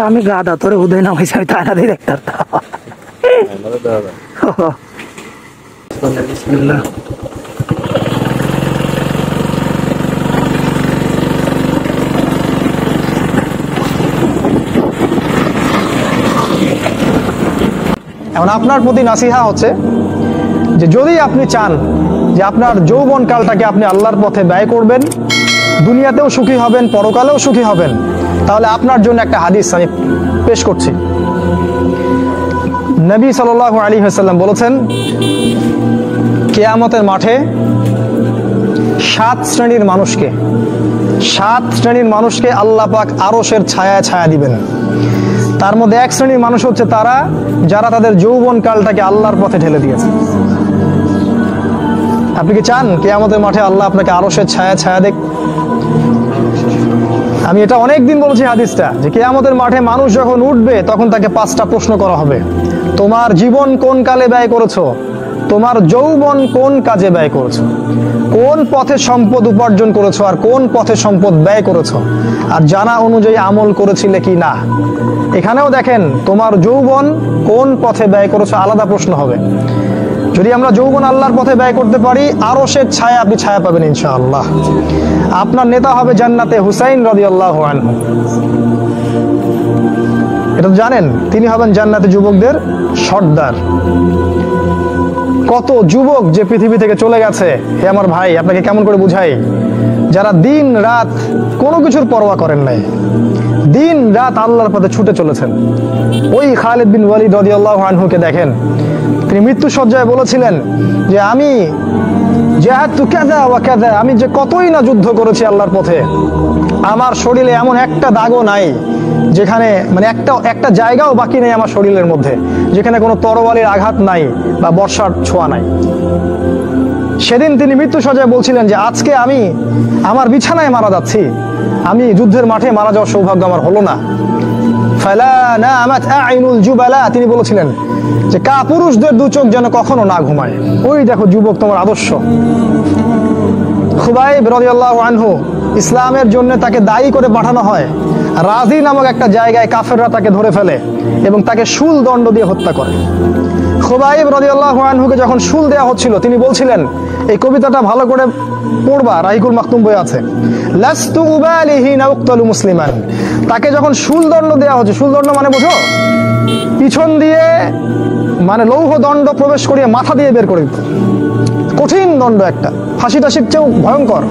আমি গাদা তোরে উদয় নামাইছি, আমি তাই না দিয়ে দেখতাম। বিসমিল্লাহ। এখন আপনার প্রতি নাসিহা হচ্ছে যে যদি আপনি চান যে আপনার যৌবন কালটাকে আপনি আল্লাহর পথে ব্যয় করবেন, দুনিয়াতেও সুখী হবেন, পরকালেও সুখী হবেন, তাহলে আপনার জন্য একটা হাদিস আমি পেশ করছি। নবী সাল্লাল্লাহু আলাইহি ওয়াসাল্লাম বলেছেন, কিয়ামতের মাঠে 7 শ্রেণীর মানুষকে আল্লাহ পাক আরশের ছায়া ছায়া দিবেন। তার মধ্যে 1 শ্রেণীর মানুষ হচ্ছে তারা যারা তাদের যৌবন কালটাকে আল্লাহর পথে ঢেলে দিয়েছে। আপনি কি চান কিয়ামতের মাঠে আল্লাহ আপনাকে আরশের ছায়া ছায়া দেখ? আমি এটা অনেকদিন বলছি হাদিসটা, যে কিয়ামতের মাঠে মানুষ যখন উঠবে তখন তাকে 5টা প্রশ্ন করা হবে। তোমার জীবন কোন কালে ব্যয় করেছো? তোমার যৌবন কোন কাজে ব্যয় করেছো? কোন পথে সম্পদ উপার্জন করেছো আর কোন পথে সম্পদ ব্যয় করেছো? আর জানা অনুযায়ী আমল করেছিলে কি না? এখানেও দেখেন, তোমার যৌবন কোন পথে ব্যয় করেছো আলাদা প্রশ্ন হবে। যদি আমরা যৌবন আল্লাহর পথে ব্যয় করতে পারি, আরশের ছায়া আপনি ছায়া পাবেন ইনশাআল্লাহ। আপনার নেতা হবে জান্নাতে হুসাইন রাদিয়াল্লাহু আনহু। এটা তো জানেন, তিনি হবেন জান্নাতে যুবকদের সর্দার। কত যুবক যে পৃথিবী থেকে চলে গেছে, হে আমার ভাই, আপনাকে কেমন করে বুঝাই, যারা দিন রাত কোনো কিছুর পরোয়া করেন নাই, দিন রাত আল্লাহর পথে ছুটে চলেছেন। ওই খালিদ বিন ওয়ালিদ রাদিয়াল্লাহু আনহুকে দেখেন, তিনি মৃত্যু সজ্জায় বলেছিলেন যে আমি জাহাদতু কাযা ওয়া কাযা, আমি যে কতই না যুদ্ধ করেছি আল্লাহর পথে, আমার শরীরে এমন একটা দাগও নাই যেখানে, মানে একটা জায়গাও বাকি নেই আমার শরীরের মধ্যে যেখানে কোনো তরবারির আঘাত নাই বা বর্ষার ছোঁয়া নাই। সেদিন তিনি মৃত্যু সজ্জায় বলছিলেন যে আজকে আমি আমার বিছানায় মারা যাচ্ছি, আমি যুদ্ধের মাঠে মারা যাওয়ার সৌভাগ্য আমার হলো না। ফালা নামাত আইনুল জুবালা, তিনি বলেছিলেন যে কাপুরুষদের 2 চোখ যেন কখনো না ঘুমায়। ওই দেখো যুবক, তোমার আদর্শ। খুবাইব রাদিয়াল্লাহু আনহু, ইসলামের জন্য তাকে দায়ী করে পাঠানো হয়। রাজি নামক একটা জায়গায় কাফেররা তাকে ধরে ফেলে এবং তাকে শুল দণ্ড দিয়ে হত্যা করে। খুবাইব রাদিয়াল্লাহু আনহুকে যখন শুল দেওয়া হচ্ছিল, তিনি বলছিলেন, এই কবিতাটা ভালো করে পড়বা, রাহিকুল মাকতুম বই আছে, লাস্তু উবালিহি না উক্তালু মুসলিমান। তাকে যখন শুল দণ্ড দেওয়া হচ্ছে, শুল দণ্ড মানে বোঝো, পিছন দিয়ে মানে লৌহ দণ্ড প্রবেশ করিয়ে মাথা দিয়ে বের করে দিত, কঠিন দণ্ড, একটা ফাঁসি টাসির চেয়েও ভয়ঙ্কর।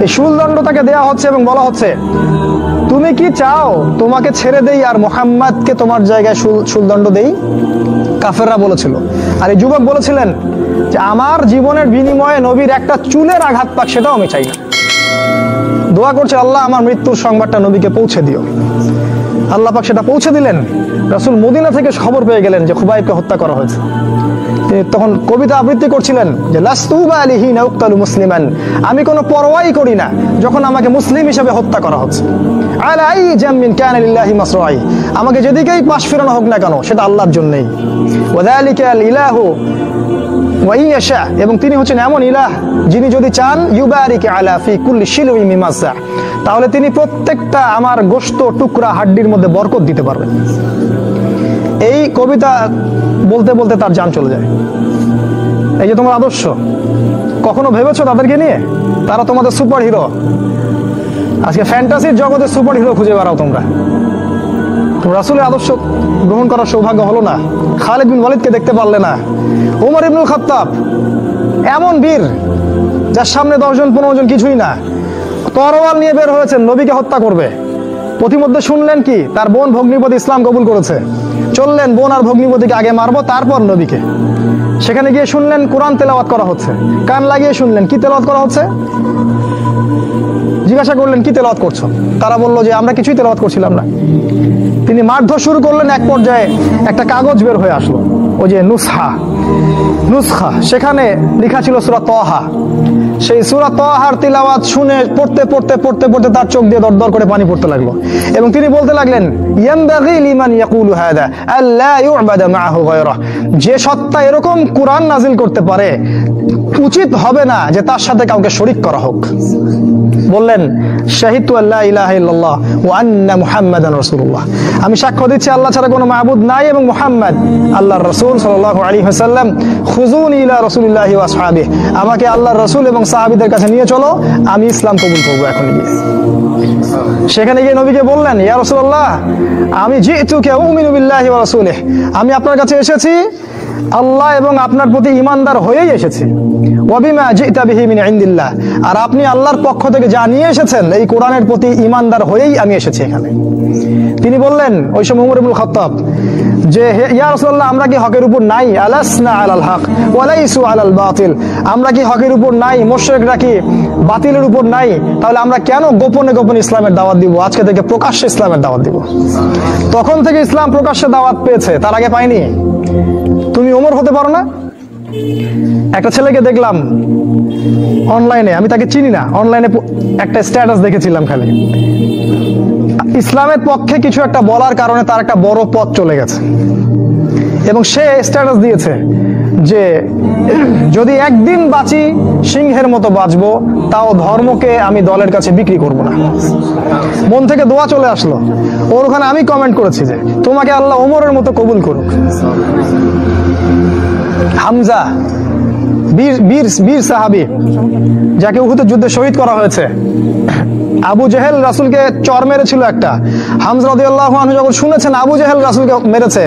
এই শুল দণ্ড তাকে দেওয়া হচ্ছে এবং বলা হচ্ছে, তুমি কি চাও তোমাকে ছেড়ে দেই আর মুহাম্মাদকে তোমার জায়গায় শুলদণ্ড দেই? কাফেররা বলেছিল। আর এই যুবক বলেছিলেন যে আমার জীবনের বিনিময়ে নবীর একটা চুলের আঘাত পাক, সেটাও আমি চাই না। দোয়া করছে, আল্লাহ আমার মৃত্যুর সংবাদটা নবীকে পৌঁছে দিও। আল্লাহ পাক সেটা পৌঁছে দিলেন। রাসূল মদিনা থেকে খবর পেয়ে গেলেন যে খুবাইবকে হত্যা করা হয়েছে। তিনি তখন কবিতা আবৃত্তি করছিলেন যে লাস্তু উবালিহি না উক্তালু মুসলিমান, আমি কোনো পরোয়াই করি না যখন আমাকে মুসলিম হিসেবে হত্যা করা হচ্ছে। আলা আই জামিন কানা লিল্লাহি মাসরাই, আমাকে যেদিকেই পাশ ফেরানো হোক না কেন সেটা আল্লাহর জন্যই। ওয়াযালিকাল ইলাহু ওয়া ইয়াশা, এবং তিনি হচ্ছেন এমন ইলাহ যিনি যদি চান ইউবারিক আলা ফি কুল্লি শিলউই মিমাসা, তাহলে তিনি প্রত্যেকটা আমার গোশত টুকরা হাড্ডির মধ্যে বরকত দিতে পারবেন। এই কবিতা বলতে বলতে তার জান চলে যায়। এই যে তোমার আদর্শ, কখনো ভেবেছো তাদেরকে নিয়ে? তারা তোমাদের সুপার হিরো। আজকে ফ্যান্টাসির জগতে সুপার হিরো খুঁজে বেড়াও তোমরা। রাসূলের আদর্শ গ্রহণ করার সৌভাগ্য হলো না, খালিদ বিন ওয়ালিদকে দেখতে পারলে না। ওমর ইবনুল খাত্তাব এমন বীর যার সামনে 10 জন 15 জন কিছুই না, তরোয়াল নিয়ে বের হয়েছেন নবীকে হত্যা করবে। প্রতিমধ্যে শুনলেন কি তার বোন ভগ্নিপতি ইসলাম কবুল করেছে, চললেন বোন আর ভগ্নিপতিকে আগে মারবো তারপর নবীকে। সেখানে গিয়ে শুনলেন কোরআন তেলাওয়াত করা হচ্ছে, কান লাগিয়ে শুনলেন কি তেলাওয়াত করা হচ্ছে। জিজ্ঞাসা করলেন কি তেলাওয়াত করছো? তারা বললো যে আমরা কিছুই তেলাওয়াত করছিলাম না। তিনি মারধর শুরু করলেন। এক পর্যায়ে একটা কাগজ বের হয়ে আসলো, ওই যে নুসখা, সেখানে লেখা ছিল সূরা তাহা। সেই সূরা তাহার তিলাওয়াত শুনে পড়তে পড়তে পড়তে পড়তে তার চোখ দিয়ে দরদর করে পানি পড়তে লাগলো এবং তিনি বলতে লাগলেন, ইয়ানবাগি লিমান ইয়াকুলু হাদা আল্লা ইউবাদা মাআহু গায়রা, যে সত্তা এরকম কুরআন নাজিল করতে পারে উচিত হবে না যে তার সাথে কাউকে শরীক করা হোক। বললেন, শাহিদতু আল্লা ইলাহা ইল্লাল্লাহ ওয়া আন্না মুহাম্মাদান রাসূলুল্লাহ, আমি সাক্ষ্য দিচ্ছি আল্লাহ ছাড়া কোনো মাবুদ নাই এবং মুহাম্মদ আল্লাহর রাসূল সাল্লাল্লাহু আলাইহি ওয়াসাল্লাম। খুযুনি ইলা রাসূলিল্লাহি ওয়া আসহাবিহি, আমাকে আল্লাহর রাসূল এবং সাহাবীদের কাছে নিয়ে চলো, আমি ইসলাম কবুল করব এখন গিয়ে। সেখানে গিয়ে নবীকে বললেন, ইয়া রাসূলুল্লাহ, আমি জিতুকা উমিনু বিল্লাহি ওয়া রাসূলিহি, আমি আপনার কাছে এসেছি আল্লাহ এবং আপনার প্রতি ঈমানদার হয়েই এসেছি। ওয়া বিমা জিতা বিহি মিন ইনদিল্লাহ, আর আপনি আল্লাহর পক্ষ থেকে যা নিয়ে এসেছেন এই কোরআনের প্রতি ঈমানদার হয়েই আমি এসেছি এখানে। তিনি বললেন, ওই সময় ওমর ইবনুল খাত্তাব, যে ইয়া রাসূলুল্লাহ, আমরা কি হকের উপর নাই? আলাসনা আলাল হক ওয়া লাইসু আলাল বাতিল, আমরা কি হকের উপর নাই? মুশরিকরা কি বাতিলের উপর নাই? তাহলে আমরা কেন গোপনে গোপনে ইসলামের দাওয়াত দিব? আজকে থেকে প্রকাশ্যে ইসলামের দাওয়াত দিব। তখন থেকে ইসলাম প্রকাশ্যে দাওয়াত পেয়েছে, তার আগে পায়নি। তুমি ওমর হতে পারো না? একটা ছেলেকে দেখলাম অনলাইনে, আমি তাকে চিনি না, অনলাইনে একটা স্ট্যাটাস দেখেছিলাম, খালি ইসলামের পক্ষে কিছু একটা বলার কারণে তার একটা বড় পথ চলে গেছে এবং সে স্ট্যাটাস দিয়েছে যে যদি একদিন বাঁচি সিংহের মতো বাঁচবো, তাও ধর্মকে আমি দলের কাছে বিক্রি করব না। মন থেকে দোয়া চলে আসলো ওর ওখানে। আমি কমেন্ট করেছি যে তোমাকে আল্লাহ ওমরের মতো কবুল করুক। হামজা বীর সাহাবী, যাকে উহুদের যুদ্ধে শহীদ করা হয়েছে। আবু জেহেল রাসূলকে চর মেরেছিল একটা। হামজা রাদিয়াল্লাহু আনহু যখন শুনেছেন আবু জেহেল রাসূলকে মেরেছে,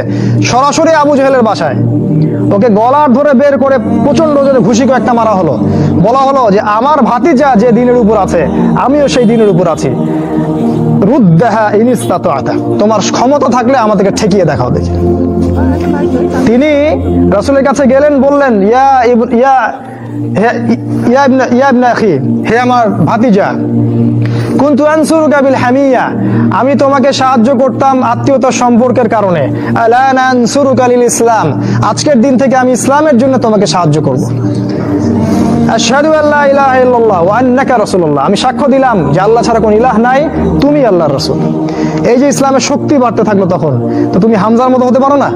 সরাসরি আবু জেহেলের বাসায় ওকে গলার ধরে বের করে প্রচন্ড জোরে ঘুষি করে একটা মারা হলো। বলা হলো যে আমার ভাতিজা যে দিনের উপর আছে, আমিও সেই দিনের উপর আছি। রুদ্দাহা ইন ইসতাতা'তা, তোমার ক্ষমতা থাকলে আমাদেরকে ঠেকিয়ে দেখাও দেখি। তিনি রাসূলের কাছে গেলেন, বললেন, ইয়া ইবনে আখি, হে আমার ভাতিজা, কুনতু আনসুরুকা বিল হামিয়া, আমি তোমাকে সাহায্য করতাম আত্মীয়তার সম্পর্কের কারণে। আলা নানসুরুকা লিল ইসলাম, আজকের দিন থেকে আমি ইসলামের জন্য তোমাকে সাহায্য করব। আশহাদু আল্লা ইলাহা ইল্লাল্লাহ ওয়া আন্নাকা রাসূলুল্লাহ, আমি সাক্ষ্য দিলাম যে আল্লাহ ছাড়া কোনো ইলাহ নাই, তুমি আল্লাহর রাসূল। এই যে ইসলামের শক্তি বাড়তে থাকলো তখন, তো তুমি হামজার মতো হতে পারো না?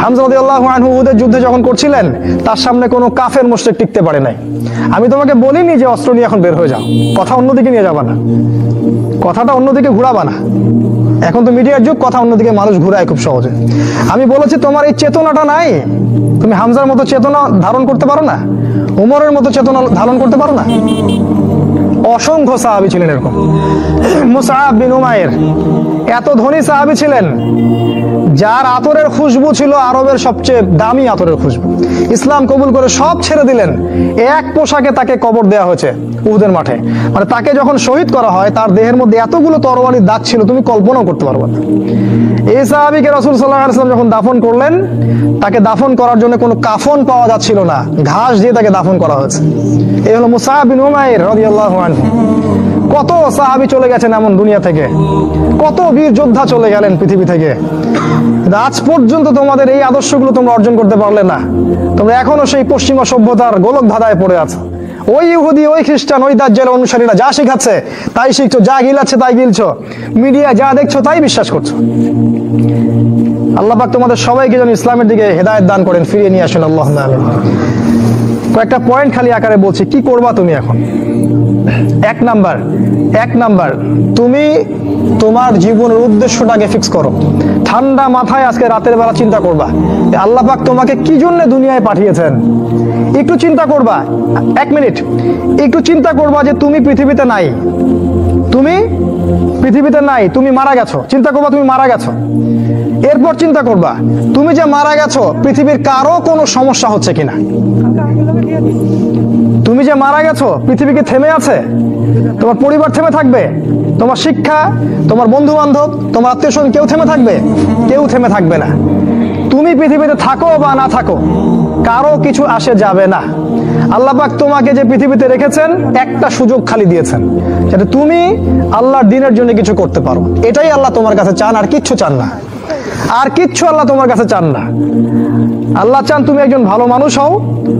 হামজা রাদিয়াল্লাহু আনহু উহুদের যুদ্ধে যখন করছিলেন, তার সামনে কোনো কাফের মুশরিক টিকতে পারে নাই। আমি তোমাকে বলিনি যে অস্ত্র নিয়ে এখন বের হয়ে যাও, কথা অন্যদিকে নিয়ে যাবা না, কথাটা অন্যদিকে ঘুরাবা না। এখন তো মিডিয়ার যুগ, কথা অন্যদিকে মানুষ ঘুরায় খুব সহজে। আমি বলেছি তোমার এই চেতনাটা নাই, তুমি হামজার মতো চেতনা ধারণ করতে পারো না, উমরের মতো চেতনা ধারণ করতে পারো না। অসংখ্য সাহাবী ছিলেন এরকম। মুসআব বিন উমাইর এত ধনী সাহাবী ছিলেন, যার আতরের খুশবু ছিল আরবের সবচেয়ে দামি আতরের খুশবু। ইসলাম কবুল করে সব ছেড়ে দিলেন, এক পোশাকে তাকে কবর দেওয়া হয়েছে উহুদের মাঠে। মানে তাকে যখন শহীদ করা হয়, তার দেহের মধ্যে এতগুলো তরবারির দাগ ছিল, তুমি কল্পনাও করতে পারবে না। এই সাহাবীকে রাসূল সাল্লাল্লাহু আলাইহি ওয়াসাল্লাম যখন দাফন করলেন, তাকে দাফন করার জন্য কোনো কাফন পাওয়া যাচ্ছিল না, ঘাস দিয়ে তাকে দাফন করা হয়েছে। এই হলো মুসআব বিন উমাইর রাদিয়াল্লাহু আনহু। কত সাহাবী চলে গেছেন এমন দুনিয়া থেকে, কত বীর যোদ্ধা চলে গেলেন পৃথিবী থেকে। আজ পর্যন্ত তোমাদের এই আদর্শগুলো তোমরা অর্জন করতে পারলে না। তোমরা এখনো সেই পশ্চিমা সভ্যতার গোলক ধাঁধায় পড়ে আছো। ওই ইহুদি, ওই খ্রিস্টান, ওই দাজ্জাল অনুসারীরা যা শেখাচ্ছে তাই শিখছো, যা গিলাচ্ছে তাই গিলছো, মিডিয়া যা দেখছো তাই বিশ্বাস করছো। আল্লাহ পাক তোমাদের সবাইকে যেন ইসলামের দিকে হেদায়েত দান করেন, ফিরিয়ে নিয়ে আসেন। আল্লাহুম্মা আমিন। কয়েকটা পয়েন্ট খালি আকারে বলছি, কি করবা তুমি এখন। এক নাম্বার, তুমি তোমার জীবনের উদ্দেশ্যটাকে ফিক্স করো। ঠান্ডা মাথায় আজকে রাতের বেলা চিন্তা করবা আল্লাহ পাক তোমাকে কি জন্য দুনিয়ায় পাঠিয়েছেন। একটু চিন্তা করবা, 1 মিনিট একটু চিন্তা করবা যে তুমি পৃথিবীতে নাই, তুমি মারা গেছো। চিন্তা করবা তুমি মারা গেছো। এরপর চিন্তা করবা তুমি যে মারা গেছো, পৃথিবীর কারো কোনো সমস্যা হচ্ছে কিনা। তুমি যে মারা গেছো, পৃথিবী কি থেমে আছে? তোমার পরিবার থেমে থাকবে? তোমার শিক্ষা, তোমার বন্ধু বান্ধব, তোমার আত্মীয় স্বজন কেউ থেমে থাকবে? কেউ থেমে থাকবে না। তুমি পৃথিবীতে থাকো বা না থাকো, কারো কিছু আসে যাবে না। আল্লাহ পাক তোমাকে যে পৃথিবীতে রেখেছেন, একটা সুযোগ খালি দিয়েছেন, যাতে তুমি আল্লাহর দ্বীনের জন্য কিছু করতে পারো। এটাই আল্লাহ তোমার কাছে চান, আর কিচ্ছু চান না, আর কিচ্ছু আল্লাহ তোমার কাছে চান না। আল্লাহ চান তুমি একজন ভালো মানুষ হও,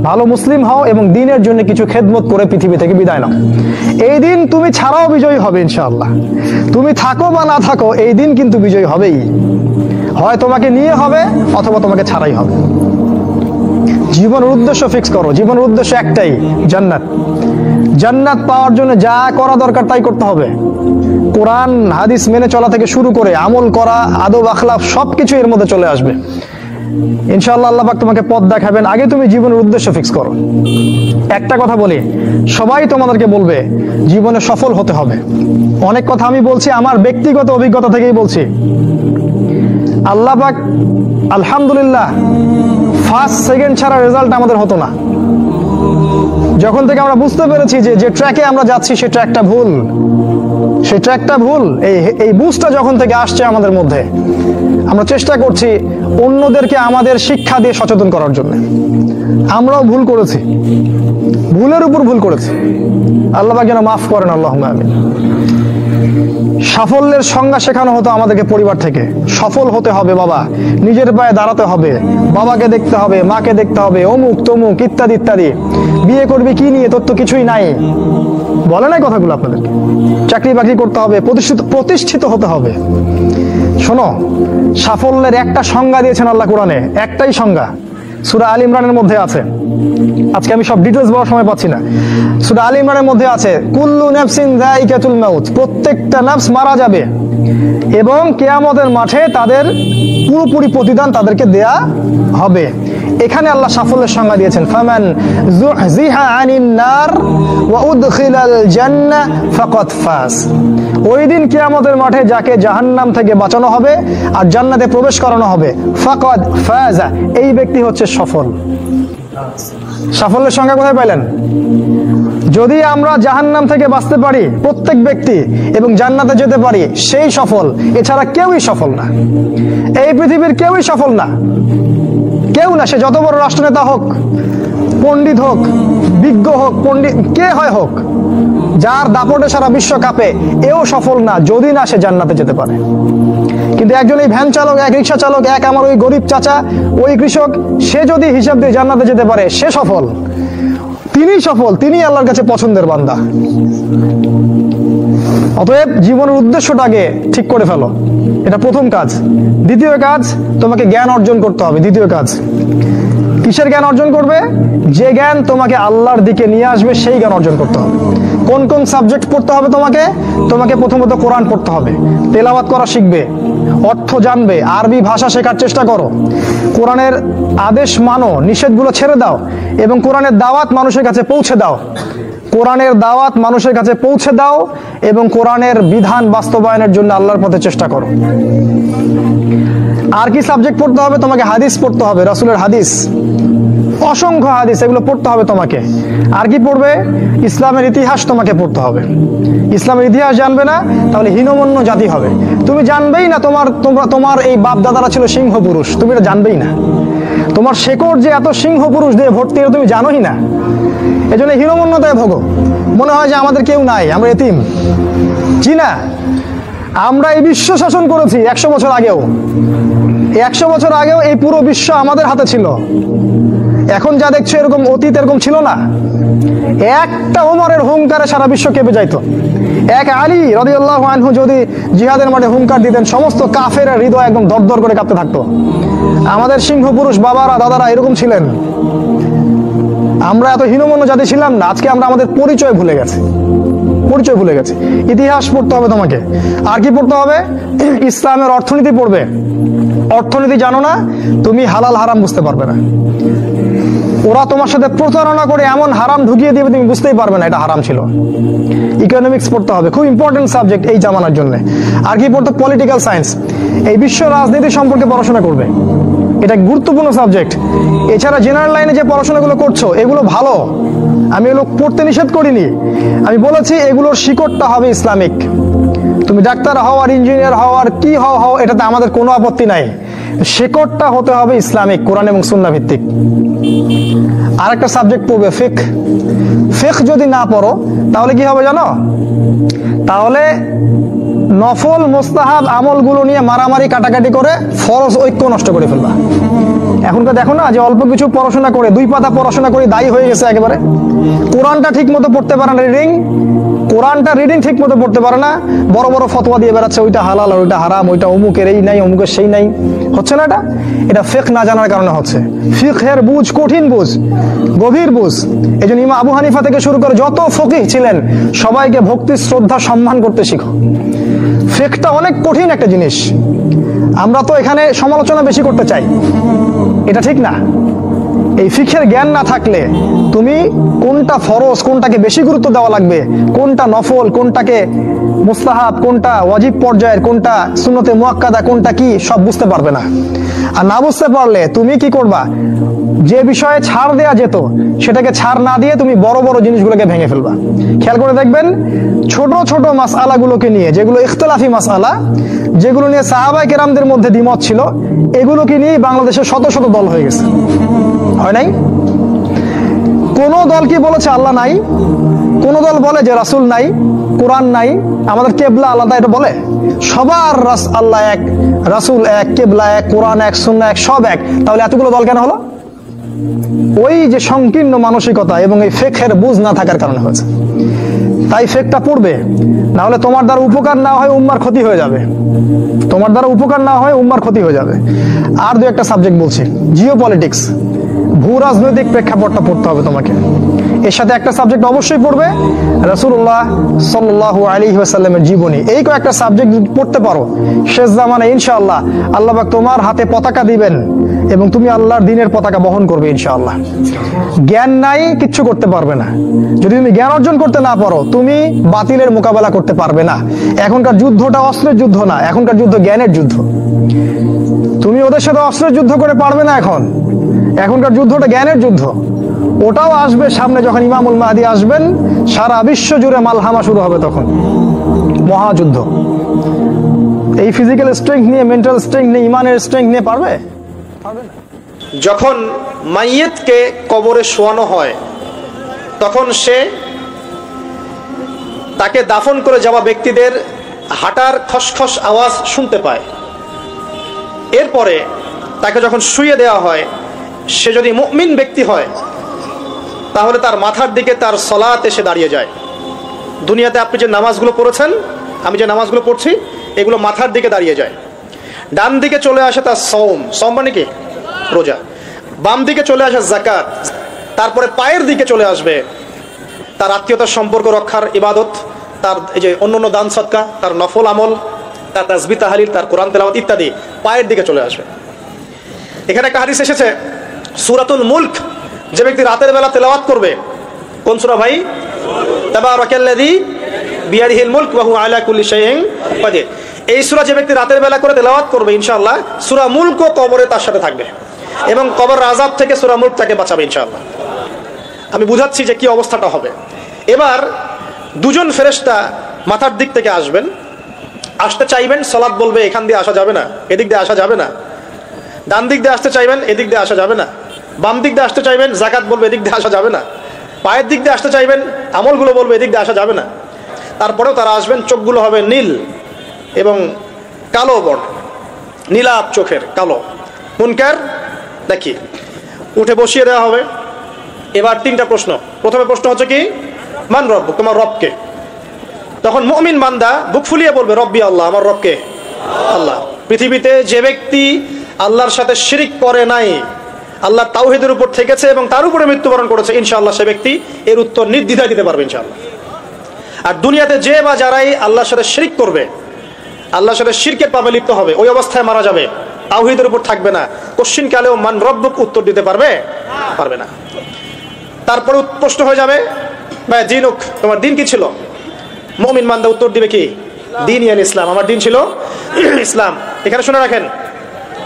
ভালো মুসলিম হও এবং দিনের জন্য কিছু খেদমত করে পৃথিবী থেকে বিদায় নাও। এই দিন তুমি ছাড়াও বিজয়ী হবে ইনশাআল্লাহ। তুমি থাকো বা না থাকো, এই দিন কিন্তু বিজয়ী হবেই। হয় তোমাকে নিয়ে হবে অথবা তোমাকে ছাড়াই হবে। জীবনের উদ্দেশ্য ফিক্স করো। জীবনের উদ্দেশ্য একটাই, জান্নাত। জান্নাত পাওয়ার জন্য যা করা দরকার তাই করতে হবে। কোরআন হাদিস মেনে চলা থেকে শুরু করে আমল করা, আদব আখলাক সবকিছু এর মধ্যে চলে আসবে ইনশাআল্লাহ। আল্লাহ পাক তোমাকে পথ দেখাবেন। আগে তুমি জীবনের উদ্দেশ্য ফিক্স করো। একটা কথা বলি, সবাই তোমাদেরকে বলবে জীবনে সফল হতে হবে। অনেক কথা আমি বলছি আমার ব্যক্তিগত অভিজ্ঞতা থেকেই বলছি। আল্লাহ পাক আলহামদুলিল্লাহ ফার্স্ট সেকেন্ড ছাড়া রেজাল্ট আমাদের হতো না। যখন থেকে আমরা বুঝতে পেরেছি যে ট্র্যাকে আমরা যাচ্ছি সে ট্র্যাকটা ভুল, সেই ট্র্যাকটা ভুল, এই বুঝটা যখন থেকে আসছে আমাদের মধ্যে, আমরা চেষ্টা করছি অন্যদেরকে আমাদের শিক্ষা দিয়ে সচেতন করার জন্য। আমরাও ভুল করেছি, ভুলের উপর ভুল করেছি। আল্লাহ পাক যেন মাফ করেন, আল্লাহুম্মা আমিন। সাফল্যের সংজ্ঞা শেখানো হতো আমাদেরকে পরিবার থেকে। সফল হতে হবে বাবা, নিজের পায়ে দাঁড়াতে হবে, বাবাকে দেখতে হবে, মাকে দেখতে হবে, অমুক তমুক ইত্যাদি ইত্যাদি। বিয়ে করবি কি নিয়ে, তোর তো কিছুই নাই, বলে নাই কথাগুলো আপনাদেরকে। চাকরি বাকরি করতে হবে, প্রতিষ্ঠিত হতে হবে। শোনো, সাফল্যের একটা সংজ্ঞা দিয়েছেন আল্লাহ কোরআনে, একটাই সংজ্ঞা, সূরা আল ইমরানের মধ্যে আছে। আজকে আমি সব ডিটেইলস বলার সময় পাচ্ছি না। সূরা আল ইমরানের মধ্যে আছে কুল্লু নাফসিন যায়িকাতুল মাউত, প্রত্যেকটা নফস মারা যাবে এবং কিয়ামতের মাঠে তাদের পুরোপুরি প্রতিদান তাদেরকে দেয়া হবে। এখানে আল্লাহ সাফল্যের সংজ্ঞা দিয়েছেন, ফামান যুহজিহা আনিন নার ওয়া উদখিলাল জান্নাহ ফাকাদ ফাজ। ওই দিন কিয়ামতের মাঠে যাকে জাহান্নাম থেকে বাঁচানো হবে আর জান্নাতে প্রবেশ করানো হবে, ফাকাদ ফাজা, এই ব্যক্তি হচ্ছে সফল। সাফল্যের সংজ্ঞা কোথায় পাইলেন? যদি আমরা জাহান্নাম থেকে বাঁচতে পারি প্রত্যেক ব্যক্তি এবং জান্নাতে যেতে পারি, সেই সফল। এছাড়া কেউই সফল না, এই পৃথিবীর কেউই সফল না, কেউ না। সে যত বড় রাষ্ট্রনেতা হোক, পণ্ডিত হোক, বিজ্ঞ হোক, পণ্ডিত কে হয় হোক, যার দাপটে সারা বিশ্ব কাঁপে, এও সফল না যদি না সে জান্নাতে যেতে পারে। কিন্তু একজন এই ভ্যান চালক, এক রিক্সা চালক, এক আমার ওই গরিব চাচা, ওই কৃষক, সে যদি হিসাব দিয়ে জান্নাতে যেতে পারে, সে সফল। তিনি সফল, তিনি আল্লাহর কাছে পছন্দের বান্দা। অতএব জীবনের উদ্দেশ্যটাকে ঠিক করে ফেলো, এটা প্রথম কাজ। দ্বিতীয় কাজ, তোমাকে জ্ঞান অর্জন করতে হবে। দ্বিতীয় কাজ, কিসের জ্ঞান অর্জন করবে? যে জ্ঞান তোমাকে আল্লাহর দিকে নিয়ে আসবে সেই জ্ঞান অর্জন করতে হবে। কোন কোন সাবজেক্ট পড়তে হবে তোমাকে? তোমাকে প্রথমত কোরআন পড়তে হবে, তেলাওয়াত করা শিখবে, অর্থ জানবে, আরবি ভাষা শেখার চেষ্টা করো, কোরআনের আদেশ মানো, নিষেধগুলো ছেড়ে দাও এবং কোরআনের দাওয়াত মানুষের কাছে পৌঁছে দাও। কোরআনের দাওয়াত মানুষের কাছে পৌঁছে দাও এবং কোরআনের বিধান বাস্তবায়নের জন্য আল্লাহর পথে চেষ্টা করো। আর কি সাবজেক্ট পড়তে হবে? তোমাকে হাদিস পড়তে হবে, রাসূলের হাদিস, অসংখ্য হাদিস, এগুলো পড়তে হবে তোমাকে। আর কি পড়বে? ইসলামের ইতিহাস তোমাকে পড়তে হবে। ইসলামের ইতিহাস জানবে না তাহলে হীনমন্য জাতি হবে। তুমি জানবেই না তোমার এই বাপ দাদারা ছিল সিংহ পুরুষ, তুমি এটা জানবেই না। তোমার শেকড় যে এত সিংহ পুরুষ দিয়ে ভর্তি, এটা তুমি জানোই না। এই জন্য হীনমন্যতায় ভোগো, মনে হয় যে আমাদের কেউ নাই, আমরা এতিম। জি না, আমরা এই বিশ্ব শাসন করেছি 100 বছর আগেও। 100 বছর আগেও এই পুরো বিশ্ব আমাদের হাতে ছিল। এখন যা দেখছো এরকম অতীত এরকম ছিল না। একটা ওমরের হুঙ্কারে সারা বিশ্ব কেঁপে যাইতো। এক আলী রাদিয়াল্লাহু আনহু যদি জিহাদের মাঠে হুঙ্কার দিতেন, সমস্ত কাফেরের হৃদয় একদম দরদর করে কাঁপতে থাকতো। আমাদের সিংহ পুরুষ বাবারা দাদারা এরকম ছিলেন। আমরা এত হীনমন্য জাতি ছিলাম না। আজকে আমরা আমাদের পরিচয় ভুলে গেছি, পরিচয় ভুলে গেছি। ইতিহাস পড়তে হবে তোমাকে। আর কি পড়তে হবে? ইসলামের অর্থনীতি পড়বে। অর্থনীতি জানো না, তুমি হালাল হারাম বুঝতে পারবে না। ওরা তোমার সাথে প্রতারণা করে এমন হারাম ঢুকিয়ে দিবে তুমি বুঝতেই পারবে না এটা হারাম ছিল। ইকোনমিক্স পড়তে হবে, খুব ইম্পর্টেন্ট সাবজেক্ট এই জামানার জন্য। আর কি পড়তে? পলিটিক্যাল সায়েন্স, এই বিশ্ব রাজনীতি সম্পর্কে পড়াশোনা করবে, এটা গুরুত্বপূর্ণ সাবজেক্ট। এছাড়া জেনারেল লাইনে যে পড়াশোনাগুলো করছো এগুলো ভালো, আমি এগুলো পড়তে নিষেধ করিনি। আমি বলেছি এগুলোর শিকড়টা হবে ইসলামিক। তুমি ডাক্তার হও আর ইঞ্জিনিয়ার হও আর কি হও, এটাতে আমাদের কোনো আপত্তি নাই। শিকড়টা হতে হবে ইসলামিক, কোরআন এবং সুন্নাহ ভিত্তিক। আরেকটা সাবজেক্ট পড়বে ফিকহ। ফিকহ যদি না পড়ো তাহলে কি হবে জানো? তাহলে নফল মুস্তাহাব আমলগুলো নিয়ে মারামারি কাটাকাটি করে ফরজ ঐক্য নষ্ট করে ফেলবা। এখনকার দেখো না যে অল্প কিছু পড়াশোনা করে, 2 পাতা পড়াশোনা করে দায়ী হয়ে গেছে একেবারে। কোরআনটা ঠিক মতো পড়তে পারে না, রিডিং ঠিক মতো পড়তে পারে না, বড় বড় ফতোয়া দিয়ে বেড়াচ্ছে, ওইটা হালাল আর ওইটা হারাম, ওইটা অমুকের এই নাই অমুকের সেই নাই। হচ্ছে না এটা ফিকহ না জানার কারণে হচ্ছে। ফিকহের বুঝ কঠিন বুঝ, গভীর বুঝ। এই জন্য ইমাম আবু হানিফা থেকে শুরু করে যত ফকিহ ছিলেন সবাইকে ভক্তি শ্রদ্ধা সম্মান করতে শিখো। ফিকহটা অনেক কঠিন একটা জিনিস। আমরা তো এখানে সমালোচনা বেশি করতে চাই, এটা ঠিক না। এই ফিকহের জ্ঞান না থাকলে তুমি কোনটা ফরজ, কোনটাকে বেশি গুরুত্ব দেওয়া লাগবে, কোনটা নফল, কোনটাকে মুস্তাহাব, কোনটা ওয়াজিব পর্যায়ের, কোনটা সুন্নতে মুআক্কাদা, কোনটা কি সব বুঝতে পারবে না। আর না বুঝতে পারলে তুমি কি করবা, যে বিষয়ে ছাড় দেয়া যেত সেটাকে ছাড় না দিয়ে তুমি বড় বড় জিনিসগুলোকে ভেঙে ফেলবা। খেয়াল করে দেখবেন ছোট ছোট মাসআলাগুলোকে নিয়ে, যেগুলো ইখতিলাফি মাসআলা, যেগুলো নিয়ে সাহাবায়ে কেরামদের মধ্যে দ্বিমত ছিল, এগুলোকে নিয়ে বাংলাদেশে শত শত দল হয়ে গেছে। হয় নাই? কোন দল কি বলেছে আল্লাহ নাই? কোন দল বলে যে রাসূল নাই, কোরআন নাই, আমাদের কেবলা আলাদা, এটা বলে? সবার আল্লাহ এক, রাসূল এক, কেবলা এক, কোরআন এক, সুন্নাহ এক, সব এক। তাহলে এতগুলো দল কেন হলো? ওই যে সংকীর্ণ মানসিকতা এবং এই ফিকহের বুঝ না থাকার কারণে হয়েছে। তাই ফিকহটা পড়বে, না হলে তোমার দ্বারা উপকার না হয় উম্মার ক্ষতি হয়ে যাবে। তোমার দ্বারা উপকার না হয় উম্মার ক্ষতি হয়ে যাবে। আর 2-1টা সাবজেক্ট বলছি, জিও পলিটিক্স, ভূ রাজনৈতিক প্রেক্ষাপটটা পড়তে হবে তোমাকে। এর সাথে একটা সাবজেক্ট অবশ্যই পড়বে রাসূলুল্লাহ সাল্লাল্লাহু আলাইহি ওয়াসাল্লামের জীবনী। এই কয়েকটা সাবজেক্ট পড়তে পারো, শেষ জামানায় ইনশাআল্লাহ আল্লাহ পাক তোমার হাতে পতাকা দিবেন এবং তুমি আল্লাহর দ্বীনের পতাকা বহন করবে ইনশাআল্লাহ। জ্ঞান নাই, কিচ্ছু করতে পারবে না। যদি তুমি জ্ঞান অর্জন করতে না পারো, তুমি বাতিলের মোকাবেলা করতে পারবে না। এখনকার যুদ্ধটা অস্ত্রের যুদ্ধ না, এখনকার যুদ্ধ জ্ঞানের যুদ্ধ। তুমি ওদের সাথে অস্ত্রের যুদ্ধ করে পারবে না। এখনকার যুদ্ধটা জ্ঞানের যুদ্ধ। ওটাও আসবে সামনে, যখন ইমামুল মাহদী আসবেন, সারা বিশ্ব জুড়ে মালহামা শুরু হবে, তখন মহাযুদ্ধ। এই ফিজিক্যাল স্ট্রেংথ নিয়ে, মেন্টাল স্ট্রেংথ নিয়ে, ইমানের স্ট্রেংথ নিয়ে পারবে না। যখন মাইয়েতকে কবরে শোয়ানো হয়, তখন সে তাকে দাফন করে যাওয়া ব্যক্তিদের হাঁটার খসখস আওয়াজ শুনতে পায়। এরপরে তাকে যখন শুইয়ে দেওয়া হয়, সে যদি মুমিন ব্যক্তি হয় তাহলে তার মাথার দিকে তার সলাত এসে দাঁড়িয়ে যায়। দুনিয়াতে আপনি যে নামাজগুলো পড়েছেন, আমি যে নামাজগুলো পড়ছি, এগুলো মাথার দিকে দাঁড়িয়ে যায়। ডান দিকে চলে আসে তার সওম মানে কি? রোজা। বাম দিকে চলে আসে যাকাত। তারপরে পায়ের দিকে চলে আসবে তার আত্মীয়তার সম্পর্ক রক্ষার ইবাদত, তার এই যে অন্যান্য দান সদকা, তার নফল আমল, তার তাসবিহ তাহলিল, তার কোরআন তেলাওয়াত ইত্যাদি পায়ের দিকে চলে আসবে। এখানে একটা হাদিস এসেছে, সূরাতুল মুলক যে ব্যক্তি রাতের বেলা তেলাওয়াত করবে, কোন সূরা ভাই? তাবারাকাল্লাযী বিয়াদিহিল মুলক ওয়া হুয়া আলা কুল্লি শাইইন কাদির। এই সূরা যে ব্যক্তি রাতের বেলা করে তেলাওয়াত করবে, ইনশাআল্লাহ সূরা মুলক কবরে তার সাথে থাকবে এবং কবর আযাব থেকে সূরা মুলক তাকে বাঁচাবে ইনশাআল্লাহ। আমি বুঝাচ্ছি যে কি অবস্থাটা হবে। এবার দুজন ফেরেশতা মাথার দিক থেকে আসবেন, আসতে চাইবেন, সালাত বলবে এখান দিয়ে আসা যাবে না, এদিক দিয়ে আসা যাবে না। ডান দিক দিয়ে আসতে চাইবেন, এদিক দিয়ে আসা যাবে না। বাম দিক দিয়ে আসতে চাইবেন, যাকাত বলবে এদিক দিয়ে আসা যাবে না। পায়ের দিক দিয়ে আসতে চাইবেন, আমলগুলো বলবে এদিক দিয়ে আসা যাবে না। তারপরেও তারা আসবেন, চোখগুলো হবে নীল এবং কালো বর্ণ, নীলাভ চোখের, কালো। মুনকার দেখি উঠে বসিয়ে দেওয়া হবে। এবার 3টা প্রশ্ন। প্রথমে প্রশ্ন হচ্ছে কি? মান রব্বুক, তোমার রবকে? তখন মুমিন বান্দা বুক ফুলিয়ে বলবে রব্বি আল্লাহ, আমার রবকে আল্লাহ। পৃথিবীতে যে ব্যক্তি আল্লাহর সাথে শিরিক করে নাই, আল্লাহর তাওহীদের উপর থেকেছে এবং তার উপরে মৃত্যুবরণ করেছে, ইনশাআল্লাহ সে ব্যক্তি এর উত্তর নির্দ্বিধায় দিতে পারবে ইনশাআল্লাহ। আর দুনিয়াতে যে বা যারাই আল্লাহর সাথে শিরিক করবে, আল্লাহর সাথে শিরকের পাপে লিপ্ত হবে, ওই অবস্থায় মারা যাবে, তাওহীদের উপর থাকবে না, কোশ্চিন কালেও মান রব্বুক উত্তর দিতে পারবে না। তারপরে প্রশ্ন হয়ে যাবে ভাই দিনুক, তোমার দিন কি ছিল? মুমিন বান্দা উত্তর দিবে কি? দিন ইয়ান ইসলাম, আমার দিন ছিল ইসলাম। এখানে শুনে রাখেন,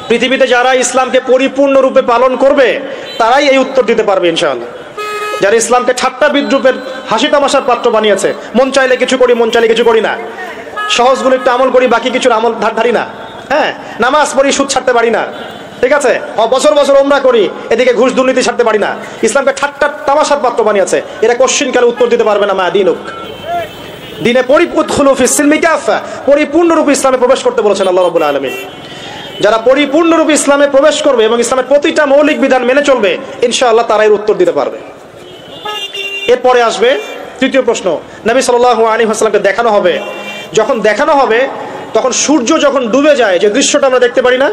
পৃথিবীতে যারা ইসলামকে পরিপূর্ণরূপে পালন করবে তারাই এই উত্তর দিতে পারবে ইনশাআল্লাহ। যারা ইসলামকে ঠাট্টা বিদ্রুপের হাসি তামাশার পাত্র বানিয়েছে, মন চাইলে কিছু করি, মন চাইলে কিছু করি না, সহজগুলো একটু আমল করি, বাকি কিছুর আমল ধারি না, হ্যাঁ, নামাজ পড়ি, সুদ ছাড়তে পারি না, ঠিক আছে, বছর বছর ওমরা করি, এদিকে ঘুষ দুর্নীতি ছাড়তে পারি না, ইসলামকে ঠাট্টা তামাশার পাত্র বানিয়েছে, এরা কোশ্চিন কালে উত্তর দিতে পারবে না মা দিনুক। দিনে পরিপূর্ণরূপে ইসলামে প্রবেশ করতে বলেছেন আল্লাহ রাব্বুল আলামিন। যারা পরিপূর্ণরূপে ইসলামে প্রবেশ করবে এবং ইসলামের প্রতিটা মৌলিক বিধান মেনে চলবে, ইনশাআল্লাহ তারা এর উত্তর দিতে পারবে। এরপরে আসবে তৃতীয় প্রশ্ন। নবী সাল্লাল্লাহু আলাইহি ওয়াসাল্লামকে দেখানো হবে, যখন দেখানো হবে তখন সূর্য যখন ডুবে যায়, যে দৃশ্যটা আমরা দেখতে পারি না,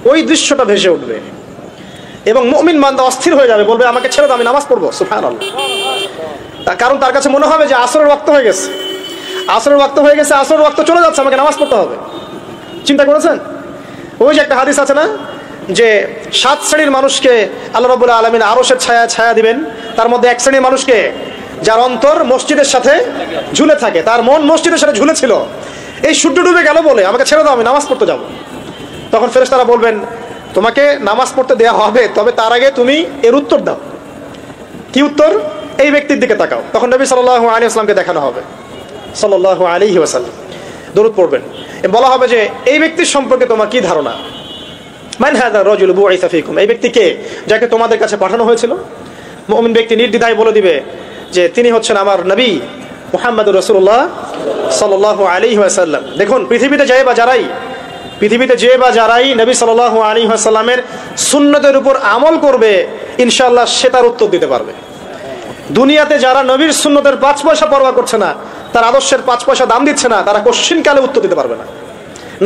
ওই দৃশ্যটা ভেসে উঠবে এবং মুমিন বান্দা অস্থির হয়ে যাবে, বলবে আমাকে ছেড়ে দাও, আমি নামাজ পড়বো। সুবহানাল্লাহ। তার কারণ তার কাছে মনে হবে যে আসরের ওয়াক্ত হয়ে গেছে, আসরের ওয়াক্ত হয়ে গেছে, আসরের ওয়াক্ত চলে যাচ্ছে, আমাকে নামাজ পড়তে হবে। চিন্তা করেছেন? ওই যে একটা হাদিস আছে না, যে 7 শ্রেণীর মানুষকে আল্লাহ রাব্বুল আলামিন আরশের ছায়া দিবেন। তার মধ্যে এক শ্রেণীর মানুষকে, যার অন্তর মসজিদের সাথে ঝুলে থাকে, তার মন মসজিদের সাথে ঝুলে ছিল, এই সূর্য ডুবে গেল বলে আমাকে ছেড়ে দাও, আমি নামাজ পড়তে যাব। তখন ফেরেশতারা বলবেন তোমাকে নামাজ পড়তে দেওয়া হবে, তবে তার আগে তুমি এর উত্তর দাও। কি উত্তর? এই ব্যক্তির দিকে তাকাও। তখন নবী সাল্লাল্লাহু আলাইহি ওয়াসাল্লামকে দেখানো হবে, সাল্লাল্লাহু আলাইহি ওয়াসাল্লাম দরুদ পড়বেন, বলা হবে যে এই ব্যক্তির সম্পর্কে তোমার কি ধারণা? মান হাযা রাজুল বুইসা ফীকুম, এই ব্যক্তি কে, যাকে তোমাদের কাছে পাঠানো হয়েছিল? মুমিন ব্যক্তি নির্দ্বিধায় বলে দিবে যে তিনি হচ্ছেন আমার নবী মুহাম্মদুর রাসূলুল্লাহ সাল্লাল্লাহু আলাইহি ওয়াসাল্লাম। দেখুন, পৃথিবীতে যে বা যারাই নবী সাল্লাল্লাহু আলাইহি ওয়াসাল্লামের সুন্নতের উপর আমল করবে, ইনশাআল্লাহ সে তার উত্তর দিতে পারবে। দুনিয়াতে যারা নবীর সুন্নতের 5 পয়সা পরোয়া করছে না, তার আদর্শের 5 পয়সা দাম দিচ্ছে না, তারা কোশ্চিনকালে উত্তর দিতে পারবে না।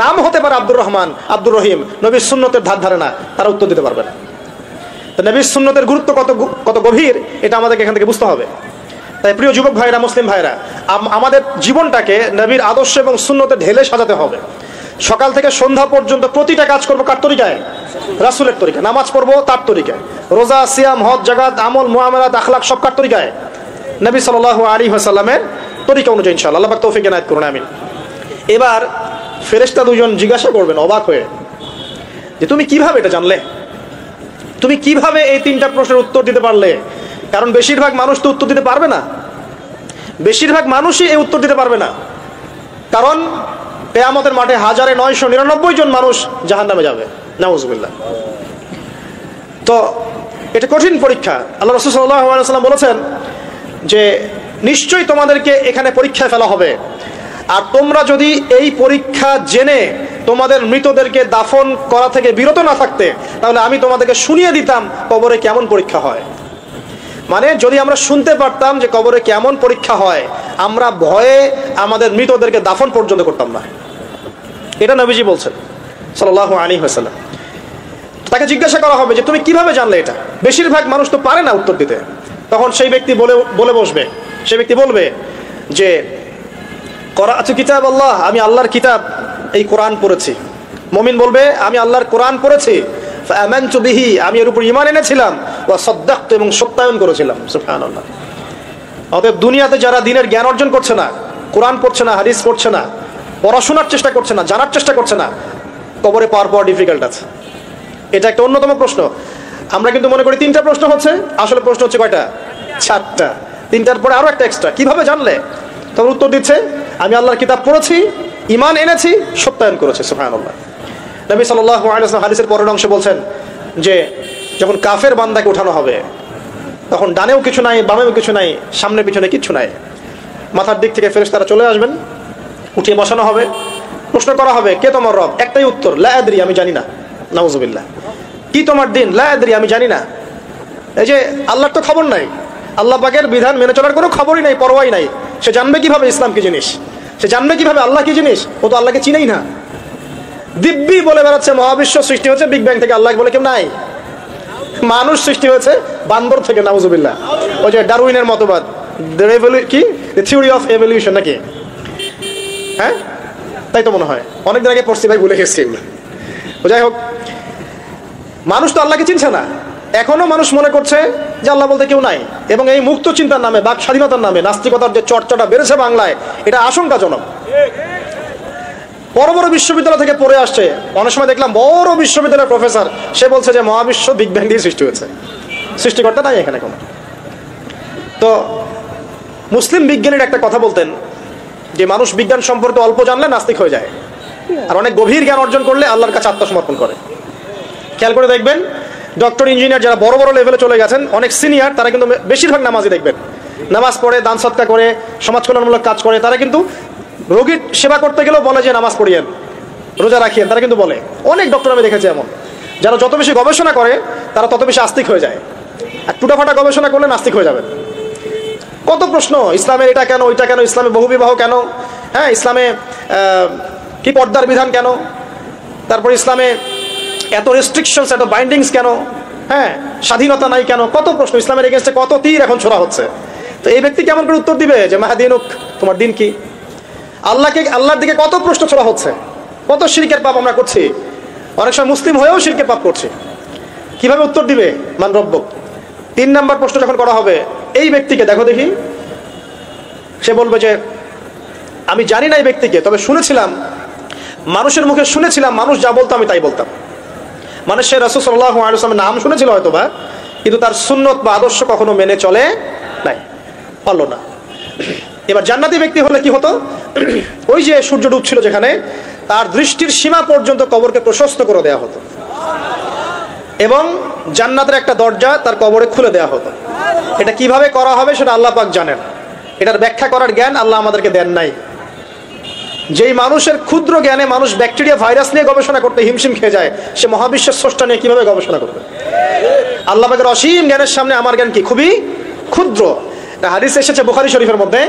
নাম হতে পারে আব্দুর রহমান, আব্দুর রহিম, নবীর সুন্নতের ধার ধারে না, তারা উত্তর দিতে পারবে না। তো নবীর সুন্নতের গুরুত্ব কত গভীর, এটা আমাদেরকে এখান থেকে বুঝতে হবে। তাই প্রিয় যুবক ভাইরা, মুসলিম ভাইরা, আমাদের জীবনটাকে নবীর আদর্শ এবং সুন্নতে ঢেলে সাজাতে হবে। সকাল থেকে সন্ধ্যা পর্যন্ত প্রতিটা কাজ করবো কার তরিকায়? রাসূলের তরিকায়। নামাজ পড়বো তার তরিকায়, রোজা, সিয়াম, হজ, জাকাত, আমল, মুআমালাত, আখলাক সব কার তরিকায়? নবী সাল্লাল্লাহু আলাইহি ওয়াসাল্লামের তরিকা অনুযায়ী ইনশাআল্লাহ। আল্লাহ পাক তৌফিক এনায়েত করুন, আমিন। এবার ফেরেশতা দুজন জিজ্ঞাসা করবেন অবাক হয়ে, যে তুমি কিভাবে এটা জানলে? তুমি কিভাবে এই 3টা প্রশ্নের উত্তর দিতে পারলে? কারণ বেশিরভাগ মানুষ তো উত্তর দিতে পারবে না, বেশিরভাগ মানুষই এই উত্তর দিতে পারবে না। কারণ কিয়ামতের মাঠে 1999 জন মানুষ জাহান্নামে যাবে, নাউজুবিল্লাহ। তো এটা কঠিন পরীক্ষা। আল্লাহ রাসূল সাল্লাল্লাহু আলাইহি ওয়াসাল্লাম বলেছেন যে নিশ্চয়ই তোমাদেরকে এখানে পরীক্ষায় ফেলা হবে, আর তোমরা যদি এই পরীক্ষা জেনে তোমাদের মৃতদেরকে দাফন করা থেকে বিরত না থাকতে, তাহলে আমি তোমাদেরকে শুনিয়ে দিতাম কবরে কেমন পরীক্ষা হয়। মানে যদি আমরা শুনতে পারতাম যে কবরে কেমন পরীক্ষা হয়, আমরা ভয়ে আমাদের মৃতদেরকে দাফন পর্যন্ত করতাম না। এটা নবীজি বলছেন সাল্লাল্লাহু আলাইহি ওয়াসাল্লাম। তাকে জিজ্ঞাসা করা হবে যে তুমি কিভাবে জানলে এটা? বেশিরভাগ মানুষ তো পারে না উত্তর দিতে। তখন সেই ব্যক্তি বলে বসবে, সেই ব্যক্তি বলবে যে করাআতু কিতাব আল্লাহ, আমি আল্লাহর কিতাব এই কোরআন পড়েছি। মুমিন বলবে আমি আল্লাহর কোরআন পড়েছি, ফাআমানতু বিহি, আমি এর উপর ঈমান এনেছিলাম, ওয়া সাদ্দাকতু, এবং সত্যায়ন করেছিলাম। সুবহানাল্লাহ। অতএব দুনিয়াতে যারা দ্বীনের জ্ঞান অর্জন করছে না, কোরআন পড়ছে না, হাদিস পড়ছে না, পড়াশোনার চেষ্টা করছে না, জানার চেষ্টা করছে না, কবরে পাওয়ার পর ডিফিকাল্ট আছে। এটা একটা অন্যতম প্রশ্ন। আমরা কিন্তু মনে করি 3টা প্রশ্ন হচ্ছে, আসলে প্রশ্ন হচ্ছে কয়টা? 4টা। 3টার পরে আরো একটা এক্সট্রা। কিভাবে জানলে? তখন উত্তর দিচ্ছে আমি আল্লাহর কিতাব পড়েছি, ঈমান এনেছি, সত্যায়ন করেছি। সুবহানাল্লাহ। নবী সাল্লাল্লাহু আলাইহি ওয়াসাল্লাম হাদিসের পরের অংশে বলছেন যে যখন কাফের বান্দাকে উঠানো হবে, তখন ডানেও কিছু নাই, বামেও কিছু নাই, সামনে পিছনে কিচ্ছু নাই। মাথার দিক থেকে ফেরেশতারা চলে আসবেন, উঠিয়ে বসানো হবে, প্রশ্ন করা হবে কে তোমার রব? একটাই উত্তর, লা আদরি, আমি জানি না। নাউজুবিল্লাহ। কি তোমার দিন? লা আদরি, আমি জানি না। এই যে আল্লাহর তো খবর নাই, আল্লাহ পাকের বিধান মেনে চলার কোনো খবরই নাই, পরোয়াই নাই। সে জানবে কিভাবে ইসলাম কি জিনিস? সে জানবে কিভাবে আল্লাহ কি জিনিস? ও তো আল্লাহকে চিনেই না। দিব্যি বলে বেড়াচ্ছে মহাবিশ্ব সৃষ্টি হয়েছে বিগ ব্যাং থেকে, আল্লাহ বলে কেউ নাই। মানুষ সৃষ্টি হয়েছে বান্দর থেকে, নাউজুবিল্লাহ। ওই যে ডারউইনের মতবাদ, কি থিওরি অফ এভলিউশন নাকি? হ্যাঁ, তাই তো মনে হয়। অনেকদিন আগে পড়ছি ভাই, ভুলে গেছি এগুলো। যাই হোক, মানুষ তো আল্লাহকে চিনছে না। এখনো মানুষ মনে করছে যে আল্লাহ বলতে কেউ নাই, এবং এই মুক্ত চিন্তার নামে, বাক স্বাধীনতার নামে নাস্তিকতার যে চর্চাটা বেড়েছে বাংলায়, এটা আশঙ্কাজনক। বড় বড় বিশ্ববিদ্যালয় থেকে পড়ে আসছে, অনেক সময় দেখলাম বড় বিশ্ববিদ্যালয়ের প্রফেসর, সে বলছে যে মহাবিশ্ব বিগ ব্যাং দিয়ে সৃষ্টি হয়েছে, সৃষ্টিকর্তা নাই এখানে কোনো। তো মুসলিম বিজ্ঞানীর একটা কথা বলতেন যে মানুষ বিজ্ঞান সম্পর্কে অল্প জানলে নাস্তিক হয়ে যায়, আর অনেক গভীর জ্ঞান অর্জন করলে আল্লাহর কাছে আত্মসমর্পণ করে। খেয়াল করে দেখবেন, ডক্টর, ইঞ্জিনিয়ার যারা বড় বড় লেভেলে চলে গেছেন, অনেক সিনিয়র, তারা কিন্তু বেশিরভাগ নামাজি দেখবেন নামাজ পড়ে, দান সৎকার করে, সমাজ কল্যাণমূলক কাজ করে, তারা কিন্তু রোগীর সেবা করতে গেলেও বলে যে নামাজ পড়িয়েন, রোজা রাখিয়েন, তারা কিন্তু বলে। অনেক ডক্টর আমি দেখেছি এমন, যারা যত বেশি গবেষণা করে তারা তত বেশি আস্তিক হয়ে যায়। আর টুটাফাটা গবেষণা করলে নাস্তিক হয়ে যাবে। কত প্রশ্ন, ইসলামের এটা কেন, ওইটা কেন, ইসলামে বহুবিবাহ কেন, হ্যাঁ ইসলামে কি পর্দার বিধান কেন, তারপর ইসলামে এত রেস্ট্রিকশনস, এত বাইন্ডিংস কেন, হ্যাঁ স্বাধীনতা নাই কেন, কত প্রশ্ন, ইসলামের এগেনস্টে কত তীর এখন ছোড়া হচ্ছে। তো এই ব্যক্তি কেমন করে উত্তর দিবে যে মাহাদিনুক, তোমার দিন কি? আল্লাহর দিকে কত প্রশ্ন ছোড়া হচ্ছে, কত শিরকের পাপ আমরা করছি, অনেক সময় মুসলিম হয়েও শিরকের পাপ করছি। কিভাবে উত্তর দিবে মান রব্বুক? 3 নম্বর প্রশ্ন যখন করা হবে এই ব্যক্তিকে, দেখো দেখি, সে বলবে যে আমি জানি না এই ব্যক্তিকে, তবে শুনেছিলাম, মানুষের মুখে শুনেছিলাম, মানুষ যা বলতো আমি তাই বলতাম। মানে সে রাসূল সাল্লাল্লাহু আলাইহি ওয়াসাল্লামের নাম শুনেছিল হয়তোবা, কিন্তু তার সুন্নত বা আদর্শ কখনো মেনে চলে নাই, পারলো না। এবার জান্নাতি ব্যক্তি হলে কি হতো? ওই যে সূর্য ডুবছিল যেখানে, তার দৃষ্টির সীমা পর্যন্ত কবরকে প্রশস্ত করে দেওয়া হতো, এবং জান্নাতের একটা দরজা তার কবরে খুলে দেওয়া হতো। এটা কিভাবে করা হবে সেটা আল্লাহ পাক জানেন, এটার ব্যাখ্যা করার জ্ঞান আল্লাহ আমাদেরকে দেন নাই। যেই মানুষের ক্ষুদ্র জ্ঞানে মানুষ ব্যাকটেরিয়া ভাইরাস নিয়ে গবেষণা করতে হিমশিম খেয়ে যায়, সে মহাবিশ্বের স্রষ্টা নিয়ে কিভাবে গবেষণা করবে? আল্লাহ পাকের অসীম জ্ঞানের সামনে আমার জ্ঞান কি? খুবই ক্ষুদ্র। হাদিস এসেছে বুখারী শরীফের মধ্যে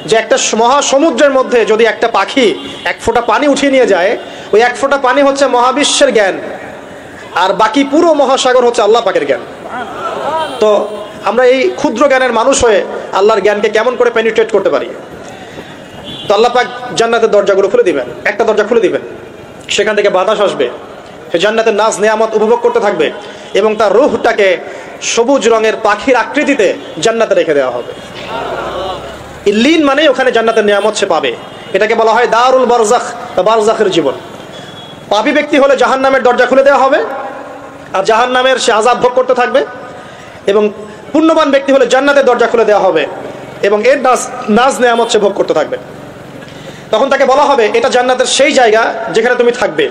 যে একটা মহাসমুদ্রের মধ্যে যদি একটা পাখি 1 ফোঁটা পানি উঠিয়ে নিয়ে যায়, ওই 1 ফোঁটা পানি হচ্ছে মহাবিশ্বের জ্ঞান, আর বাকি পুরো মহাসাগর হচ্ছে আল্লাহ পাকের জ্ঞান। তো আমরা এই ক্ষুদ্র জ্ঞানের মানুষ হয়ে আল্লাহর জ্ঞানকে কেমন করে পেনিট্রেট করতে পারি? তো আল্লাহ পাক জান্নাতের দরজাগুলো খুলে দিবেন, একটা দরজা খুলে দিবেন, সেখান থেকে বাতাস আসবে, সে জান্নাতের নাজ নেয়ামত উপভোগ করতে থাকবে, এবং তার রূহটাকে সবুজ রঙের পাখির আকৃতিতে জান্নাতে রেখে দেওয়া হবে। ইল্লিন মানে ওখানে জান্নাতের নিয়ামত সে পাবে। এটাকে বলা হয় দারুল বারজাখ বা বারজাখের জীবন। পাপী ব্যক্তি হলে জাহান্নামের দরজা খুলে দেওয়া হবে, আর জাহান্নামের সে আযাব ভোগ করতে থাকবে, এবং পুণ্যবান ব্যক্তি হলে জান্নাতের দরজা খুলে দেওয়া হবে, এবং এর নাজ নেয়ামত সে ভোগ করতে থাকবে। তখন তাকে বলা হবে এটা জান্নাতের সেই জায়গা যেখানে তুমি থাকবে।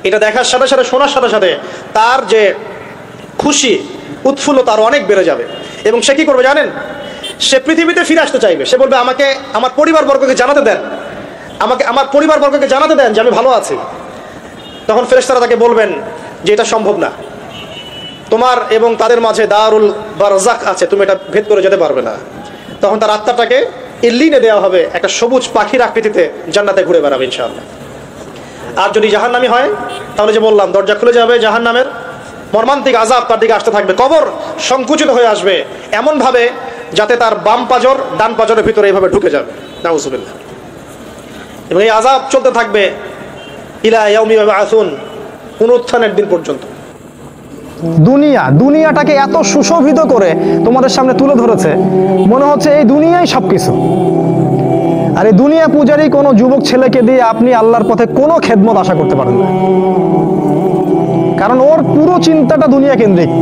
এটা দেখার সাথে সাথে, শোনার সাথে সাথে তার যে খুশি, উৎফুল্লতা আরো অনেক বেড়ে যাবে। এবং সে কি করবে জানেন? সে পৃথিবীতে ফিরে আসতে চাইবে। সে বলবে আমাকে আমার পরিবারবর্গকে জানাতে দেন, আমাকে আমার পরিবারবর্গকে জানাতে দেন যে আমি ভালো আছি। তখন ফেরেশতারা তাকে বলবেন যে এটা সম্ভব না, তোমার এবং তাদের মাঝে দারুল বারজাখ আছে, তুমি এটা ভেদ করে যেতে পারবে না। তখন তার আত্মাটাকে ইল্লিনে দেওয়া হবে, একটা সবুজ পাখির আকৃতিতে জান্নাতে ঘুরে বেড়াবে ইনশাআল্লাহ। আর যদি জাহান্নামী হয় তাহলে যে বললাম দরজা খুলে যাবে, জাহান্নামের মর্মান্তিক আযাব তার দিকে আসতে থাকবে, কবর সংকুচিত হয়ে আসবে এমনভাবে যাতে তার বাম পাজর ডান পাজরের ভিতরে এইভাবে ঢুকে যাবে, নাউযুবিল্লাহ। এবং এই আযাব চলতে থাকবে ইলা ইয়াউমি ইউবআসুন, পুনরুত্থানের দিন পর্যন্ত। দুনিয়াটাকে এত সুশোভিত করে তোমাদের সামনে তুলে ধরেছে, মনে হচ্ছে এই দুনিয়াই সবকিছু। আর এই দুনিয়া পূজারী কোনো যুবক ছেলেকে দিয়ে আপনি আল্লাহর পথে কোনো খেদমত আশা করতে পারেন না, কারণ ওর পুরো চিন্তাটা দুনিয়া কেন্দ্রিক।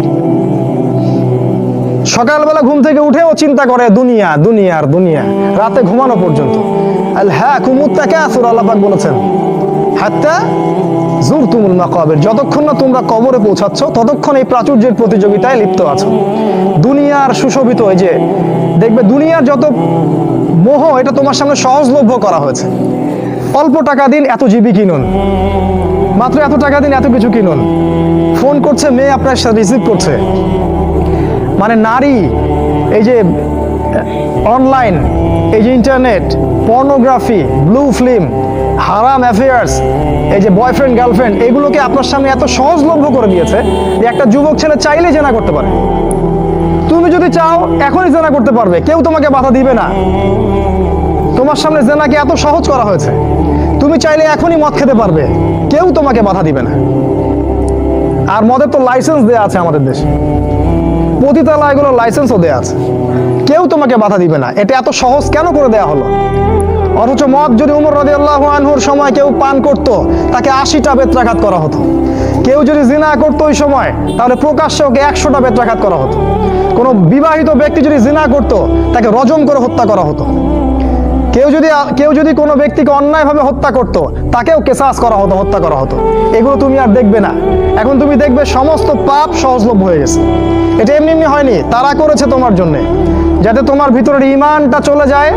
সকালবেলা ঘুম থেকে উঠে ও চিন্তা করে দুনিয়া, দুনিয়ার দুনিয়া, রাতে ঘুমানো পর্যন্ত। আলহাকুমুত তাকাসুর, আল্লাহ পাক বলেছেন হাত্তা যুরতুমুল মাকাবির, যতক্ষণ না তোমরা কবরে পৌঁছাচ্ছ ততক্ষণ এই প্রাচুর্যের প্রতিযোগিতায় লিপ্ত আছো। দুনিয়ার সুশোভিত, এই যে দেখবে দুনিয়ার যত মোহ, এটা তোমার সামনে সহজলভ্য করা হয়েছে। অল্প টাকা দিন এত জিবি কিনুন, মাত্র এত টাকা দিন এত কিছু কিনুন। ফোন করছে মেয়ে, আপনার সাথে রিসিভ করছে, মানে নারী, এই যে অনলাইন, এই যে ইন্টারনেট, পর্নোগ্রাফি, ব্লু ফিল্ম, হারাম অ্যাফেয়ার্স, এই যে বয়ফ্রেন্ড গার্লফ্রেন্ড, এগুলোকে আপনার সামনে এত সহজলভ্য করে দিয়েছে যে একটা যুবক ছেলে চাইলে জেনা করতে পারে। তুমি যদি চাও এখনই জেনা করতে পারবে, কেউ তোমাকে বাধা দিবে না। তোমার সামনে জেনাকে এত সহজ করা হয়েছে, তুমি চাইলে এখনই মদ খেতে পারবে, কেউ তোমাকে বাধা দিবে না। আর মদের তো লাইসেন্স দেয়া আছে আমাদের দেশে, পতিতালয়গুলোর লাইসেন্সও দেয়া আছে, কেউ তোমাকে বাধা দিবে না। এটা এত সহজ কেন করে দেয়া হলো? অথচ মদ যদি উমর রাদিয়াল্লাহু আনহুর সময় কেউ পান করত, তাকে 80টা বেত্রাঘাত করা হতো। কেউ যদি জিনা করতো ওই সময়, তাহলে প্রকাশ্যে ওকে 100টা বেত্রাঘাত করা হতো। কোনো বিবাহিত ব্যক্তি যদি জিনা করতো, তাকে রজম করে হত্যা করা হতো। কেউ যদি কোনো ব্যক্তিকে অন্যায়ভাবে হত্যা করতো, তাকেও কেসাস করা হতো, হত্যা করা হতো। এগুলো তুমি আর দেখবে না। এখন তুমি দেখবে সমস্ত পাপ সহজলভ্য হয়ে গেছে। এটা এমনি এমনি হয়নি, তারা করেছে তোমার জন্য। যাতে তোমার ভিতরের ঈমানটা চলে যায়